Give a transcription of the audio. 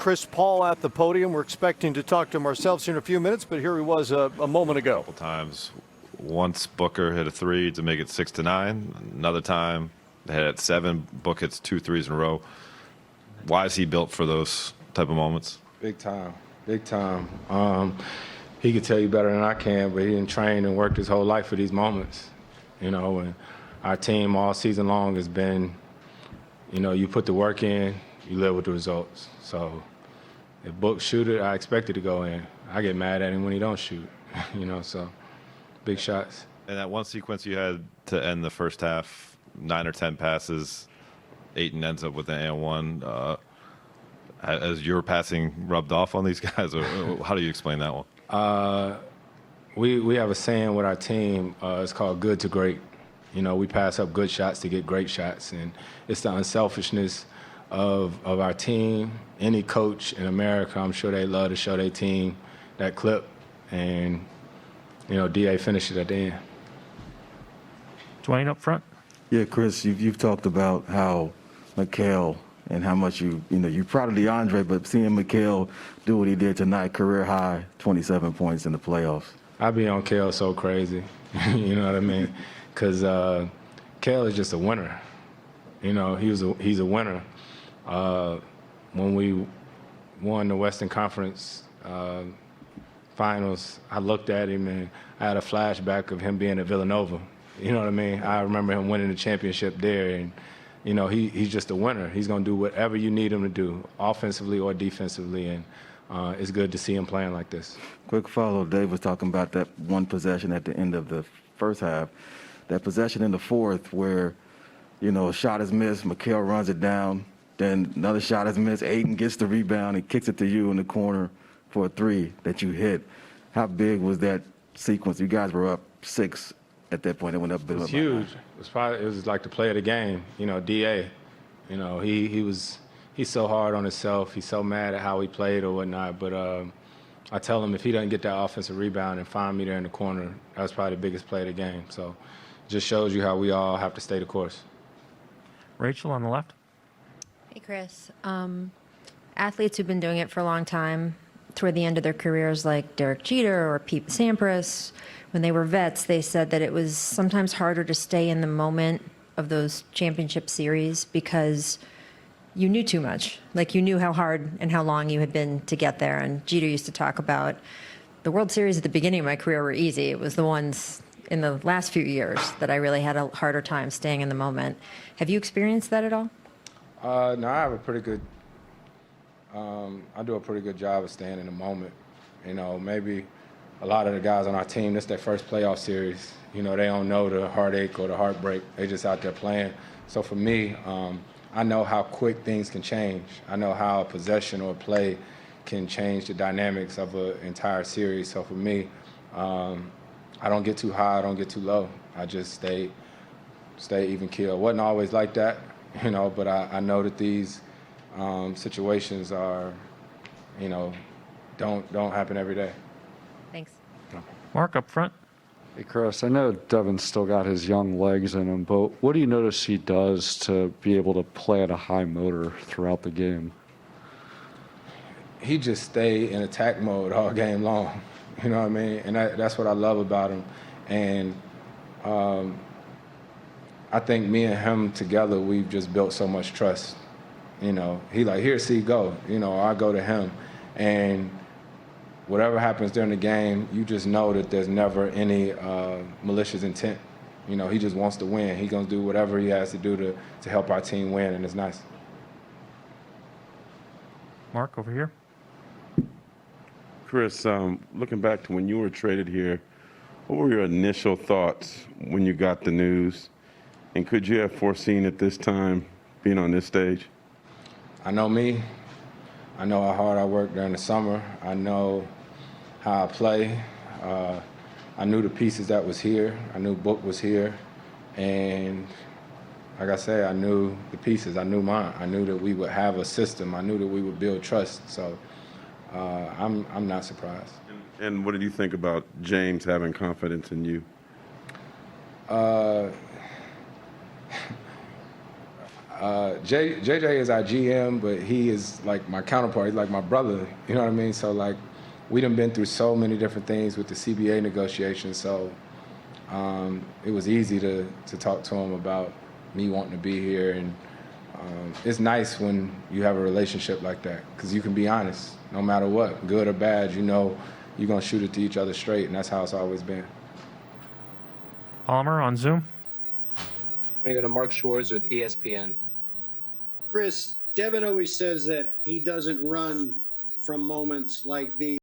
Chris Paul at the podium. We're expecting to talk to him ourselves in a few minutes, but here he was a moment ago. A couple times. Once Booker hit a three to make it 6-9. Another time they had it at 7. Book hits 2 threes in a row. Why is he built for those type of moments? Big time. Big time. He could tell you better than I can, but he didn't train and worked his whole life for these moments. And our team all season long has been, you put the work in, you live with the results. So if Book shoot it, I expect it to go in. I get mad at him when he don't shoot, so big shots. And that one sequence you had to end the first half, 9 or 10 passes, Ayton ends up with an and one. Has your passing rubbed off on these guys, or how do you explain that one? We have a saying with our team. It's called good to great. We pass up good shots to get great shots, and it's the unselfishness of our team. Any coach in America, I'm sure they love to show their team that clip, and DA finished it at the end. Dwayne up front. Yeah, Chris, you've talked about how Mikal and how much you're proud of DeAndre, but seeing Mikal do what he did tonight, career high 27 points in the playoffs. I be on Kale so crazy, you know what I mean? Because Kale is just a winner. He's a winner. When we won the Western Conference Finals, I looked at him and I had a flashback of him being at Villanova. You know what I mean? I remember him winning the championship there, and he's just a winner. He's going to do whatever you need him to do, offensively or defensively, and it's good to see him playing like this. Quick follow, Dave was talking about that one possession at the end of the first half. That possession in the fourth where, a shot is missed, Mikal runs it down, then another shot is missed, Ayton gets the rebound and kicks it to you in the corner for a three that you hit. How big was that sequence? You guys were up 6 at that point. It went up. It was huge. It was like the play of the game. DA. He's so hard on himself. He's so mad at how he played or whatnot. But I tell him if he doesn't get that offensive rebound and find me there in the corner, that was probably the biggest play of the game. So it just shows you how we all have to stay the course. Rachel on the left. Hey, Chris. Athletes who've been doing it for a long time, toward the end of their careers, like Derek Jeter or Pete Sampras, when they were vets, they said that it was sometimes harder to stay in the moment of those championship series because you knew too much. Like, you knew how hard and how long you had been to get there. And Jeter used to talk about the World Series at the beginning of my career were easy. It was the ones in the last few years that I really had a harder time staying in the moment. Have you experienced that at all? No, I have a pretty good I do a pretty good job of staying in the moment. Maybe a lot of the guys on our team, this is their first playoff series. They don't know the heartache or the heartbreak. They're just out there playing. So for me, I know how quick things can change. I know how a possession or a play can change the dynamics of an entire series. So for me, I don't get too high, I don't get too low. I just stay even keel. Wasn't always like that, but I know that these situations are, don't happen every day. Thanks. Mark up front. Hey, Chris, I know Devin's still got his young legs in him, but what do you notice he does to be able to play at a high motor throughout the game? He just stay in attack mode all game long. You know what I mean? And that's what I love about him. And I think me and him together, we've just built so much trust. He like, here, see, go. I go to him. And whatever happens during the game, you just know that there's never any malicious intent. He just wants to win. He's going to do whatever he has to do to help our team win, and it's nice. Mark over here. Chris, looking back to when you were traded here, what were your initial thoughts when you got the news? And could you have foreseen at this time being on this stage? I know me. I know how hard I work during the summer. I know how I play. I knew the pieces that was here. I knew Book was here. And like I said, I knew the pieces. I knew mine. I knew that we would have a system. I knew that we would build trust. So I'm not surprised. And what did you think about James having confidence in you? JJ is our GM, but he is like my counterpart. He's like my brother. You know what I mean? So like, we done been through so many different things with the CBA negotiations. So it was easy to talk to him about me wanting to be here, and it's nice when you have a relationship like that because you can be honest, no matter what, good or bad. You know, you're gonna shoot it to each other straight, and that's how it's always been. Palmer on Zoom. I'm going to go to Mark Schwartz with ESPN. Chris, Devin always says that he doesn't run from moments like these.